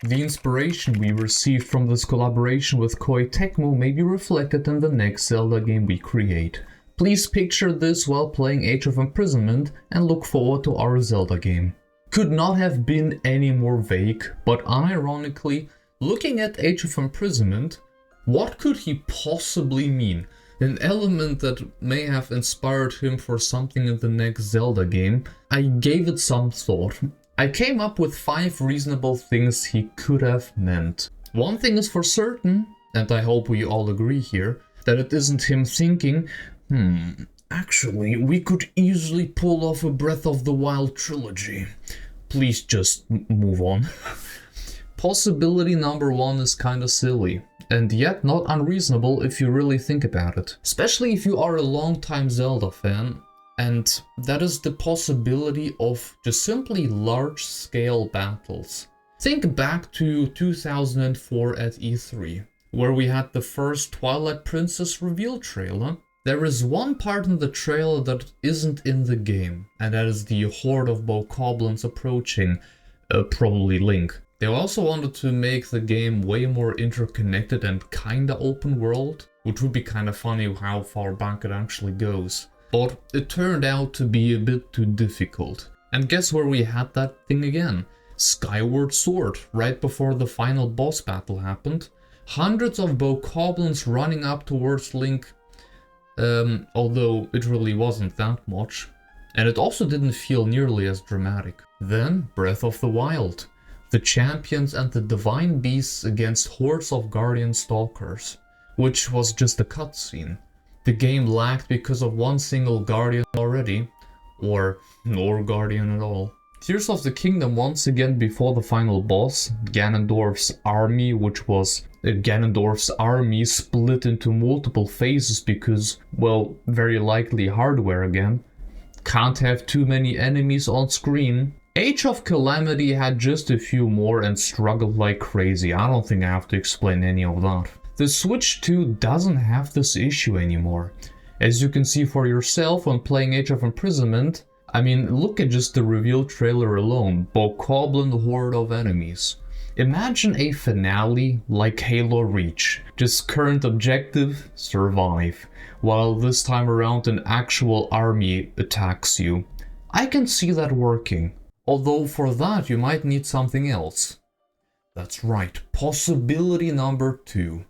The inspiration we received from this collaboration with Koei Tecmo may be reflected in the next Zelda game we create. Please picture this while playing Age of Imprisonment and look forward to our Zelda game. Could not have been any more vague, but unironically, looking at Age of Imprisonment, what could he possibly mean? An element that may have inspired him for something in the next Zelda game. I gave it some thought. I came up with 5 reasonable things he could have meant. One thing is for certain, and I hope we all agree here, that it isn't him thinking, actually, we could easily pull off a Breath of the Wild trilogy. Please just move on. Possibility number 1 is kinda silly, and yet not unreasonable if you really think about it. Especially if you are a longtime Zelda fan, and that is the possibility of just simply large-scale battles. Think back to 2004 at E3, where we had the first Twilight Princess reveal trailer. There is one part in the trailer that isn't in the game, and that is the horde of bokoblins approaching, probably Link. They also wanted to make the game way more interconnected and kinda open world, which would be kinda funny how far back it actually goes. But it turned out to be a bit too difficult. And guess where we had that thing again? Skyward Sword, right before the final boss battle happened. Hundreds of bokoblins running up towards Link, although it really wasn't that much. And it also didn't feel nearly as dramatic. Then Breath of the Wild. The champions and the divine beasts against hordes of guardian stalkers, which was just a cutscene. The game lagged because of one single guardian already, or no guardian at all. Tears of the Kingdom once again before the final boss, Ganondorf's army, which was Ganondorf's army split into multiple phases because, well, very likely hardware again. Can't have too many enemies on screen. Age of Calamity had just a few more and struggled like crazy. I don't think I have to explain any of that. The Switch 2 doesn't have this issue anymore. As you can see for yourself when playing Age of Imprisonment, I mean, look at just the reveal trailer alone. Bokoblin horde of enemies. Imagine a finale like Halo Reach. Just current objective, survive. While this time around an actual army attacks you. I can see that working. Although for that you might need something else. That's right, possibility number 2.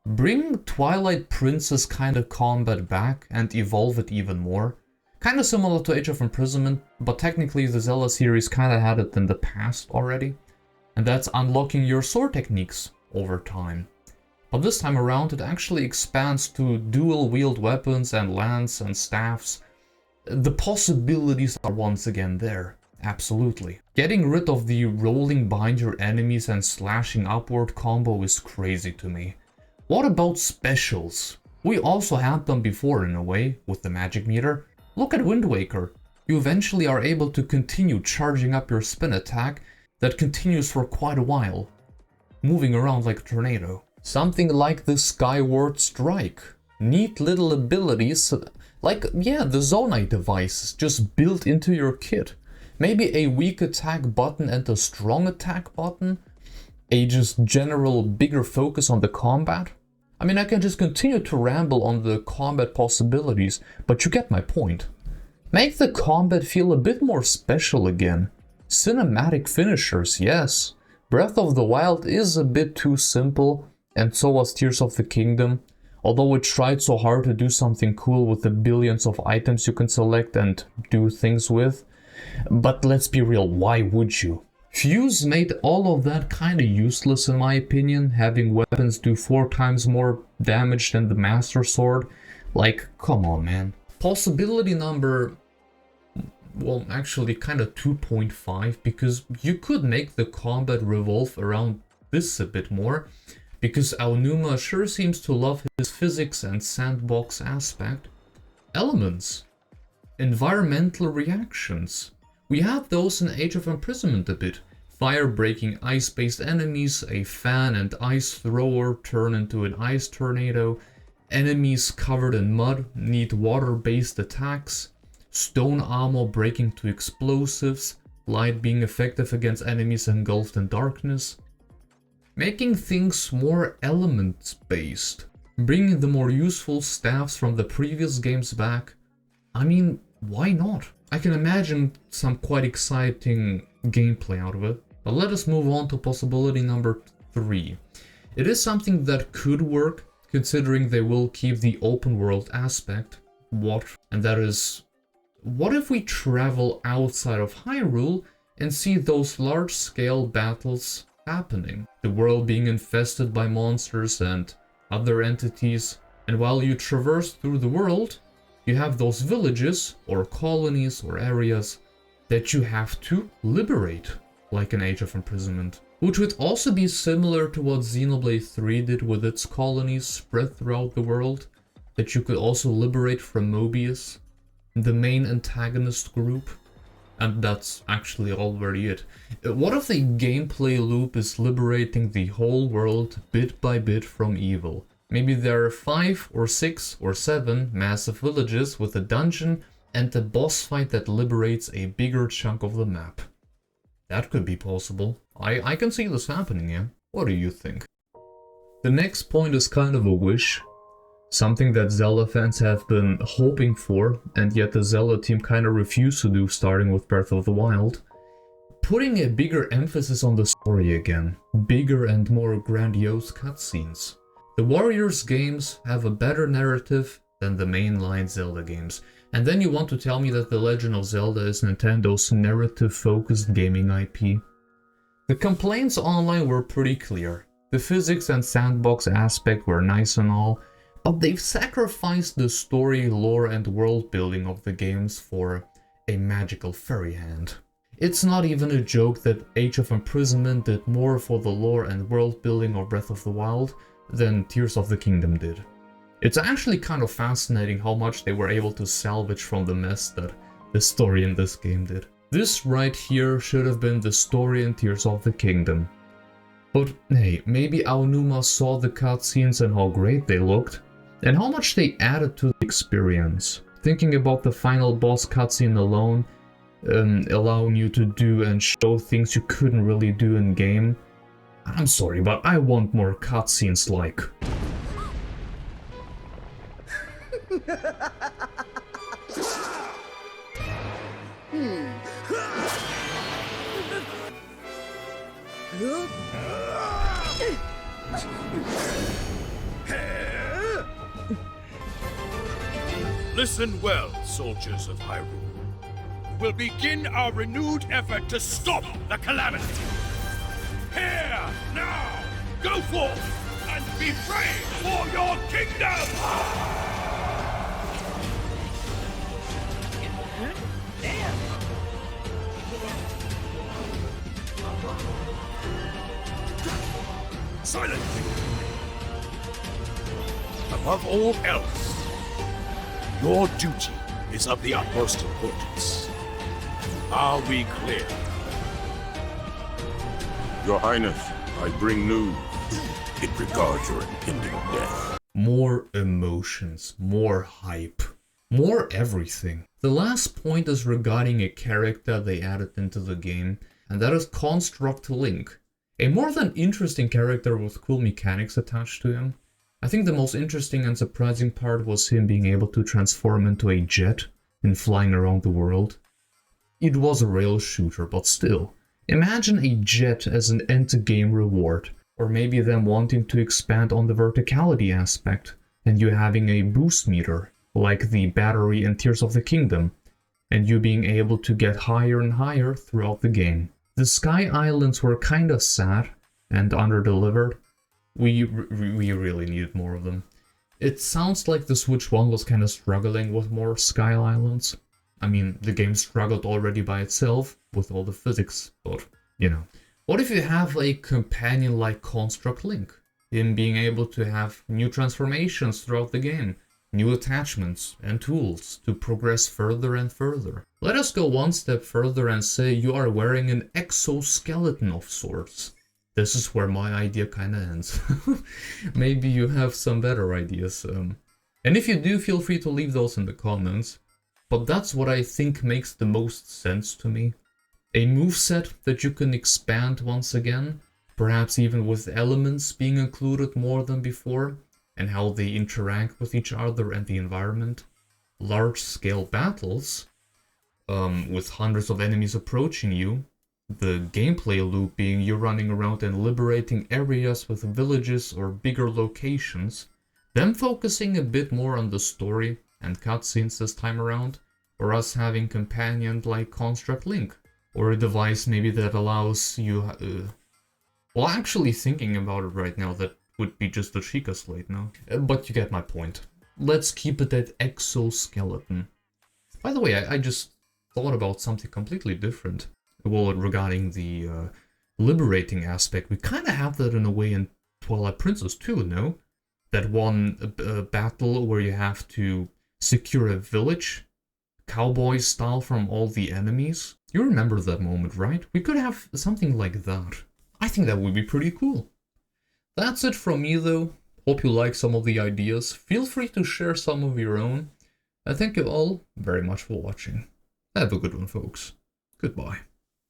Bring Twilight Princess kind of combat back and evolve it even more. Kind of similar to Age of Imprisonment, but technically the Zelda series kind of had it in the past already. And that's unlocking your sword techniques over time. But this time around it actually expands to dual wield weapons and lance and staffs. The possibilities are once again there. Absolutely. Getting rid of the rolling behind your enemies and slashing upward combo is crazy to me. What about specials? We also had them before in a way, with the magic meter. Look at Wind Waker. You eventually are able to continue charging up your spin attack that continues for quite a while, moving around like a tornado. Something like the Skyward Strike. Neat little abilities, like, yeah, the Zonai device just built into your kit. Maybe a weak attack button and a strong attack button? A just general bigger focus on the combat? I mean, I can just continue to ramble on the combat possibilities, but you get my point. Make the combat feel a bit more special again. Cinematic finishers, yes. Breath of the Wild is a bit too simple, and so was Tears of the Kingdom. Although it tried so hard to do something cool with the billions of items you can select and do things with. But let's be real, why would you? Fuse made all of that kinda useless in my opinion, having weapons do 4 times more damage than the Master Sword. Like, come on man. Possibility number, well actually kinda 2.5, because you could make the combat revolve around this a bit more, because Aonuma sure seems to love his physics and sandbox aspect. Elements. Environmental reactions. We had those in Age of Imprisonment a bit. Fire-breaking ice-based enemies, a fan and ice thrower turn into an ice tornado, enemies covered in mud need water-based attacks, stone armor breaking to explosives, light being effective against enemies engulfed in darkness. making things more element-based, bringing the more useful staffs from the previous games back. I mean, why not? I can imagine some quite exciting gameplay out of it. But let us move on to possibility number 3. It is something that could work, considering they will keep the open world aspect. And that is, what if we travel outside of Hyrule and see those large-scale battles happening? The world being infested by monsters and other entities, and while you traverse through the world, you have those villages, or colonies, or areas that you have to liberate, like an Age of Imprisonment. Which would also be similar to what Xenoblade 3 did with its colonies spread throughout the world, that you could also liberate from Mobius, the main antagonist group. And that's actually already it. What if the gameplay loop is liberating the whole world bit by bit from evil? Maybe there are 5 or 6 or 7 massive villages with a dungeon and a boss fight that liberates a bigger chunk of the map. That could be possible. I can see this happening, yeah? What do you think? The next point is kind of a wish. Something that Zelda fans have been hoping for, and yet the Zelda team kind of refused to do, starting with Breath of the Wild. Putting a bigger emphasis on the story again. Bigger and more grandiose cutscenes. The Warriors games have a better narrative than the mainline Zelda games. And then you want to tell me that The Legend of Zelda is Nintendo's narrative-focused gaming IP? The complaints online were pretty clear. The physics and sandbox aspect were nice and all, but they've sacrificed the story, lore and world building of the games for a magical fairy hand. It's not even a joke that Age of Imprisonment did more for the lore and world building of Breath of the Wild than Tears of the Kingdom did. It's actually kind of fascinating how much they were able to salvage from the mess that the story in this game did. This right here should have been the story in Tears of the Kingdom. But hey, maybe Aonuma saw the cutscenes and how great they looked, and how much they added to the experience. Thinking about the final boss cutscene alone, allowing you to do and show things you couldn't really do in game. I'm sorry, but I want more cutscenes like... Listen well, soldiers of Hyrule. We'll begin our renewed effort to stop the calamity. Here, now, go forth and be brave for your kingdom! Silence! Above all else, your duty is of the utmost importance. Are we clear? Your Highness, I bring news. It regards your impending death. More emotions, more hype, more everything. The last point is regarding a character they added into the game, and that is Construct Link. A more than interesting character with cool mechanics attached to him. I think the most interesting and surprising part was him being able to transform into a jet and flying around the world. It was a rail shooter, but still. Imagine a jet as an end-game reward, or maybe them wanting to expand on the verticality aspect, and you having a boost meter, like the battery in Tears of the Kingdom, and you being able to get higher and higher throughout the game. The Sky Islands were kinda sad and under-delivered. We really needed more of them. It sounds like the Switch 1 was kinda struggling with more Sky Islands. I mean, the game struggled already by itself with all the physics, but, you know. What if you have a companion like Construct Link? Him being able to have new transformations throughout the game, new attachments and tools to progress further and further. Let us go one step further and say you are wearing an exoskeleton of sorts. This is where my idea kinda ends. Maybe you have some better ideas. And if you do, feel free to leave those in the comments. But that's what I think makes the most sense to me. A moveset that you can expand once again, perhaps even with elements being included more than before, and how they interact with each other and the environment. Large-scale battles, with hundreds of enemies approaching you, the gameplay loop being you running around and liberating areas with villages or bigger locations, them focusing a bit more on the story and cutscenes this time around, or us having companion like Construct Link, or a device maybe that allows you... well, actually thinking about it right now, that would be just a Sheikah Slate now. But you get my point. Let's keep it at exoskeleton. By the way, I just thought about something completely different. Well, regarding the liberating aspect, we kind of have that in a way in Twilight Princess too, no? That one battle where you have to secure a village, cowboy style, from all the enemies. You remember that moment, right? We could have something like that. I think that would be pretty cool. That's it from me though. Hope you like some of the ideas. Feel free to share some of your own. And thank you all very much for watching. Have a good one, folks. Goodbye.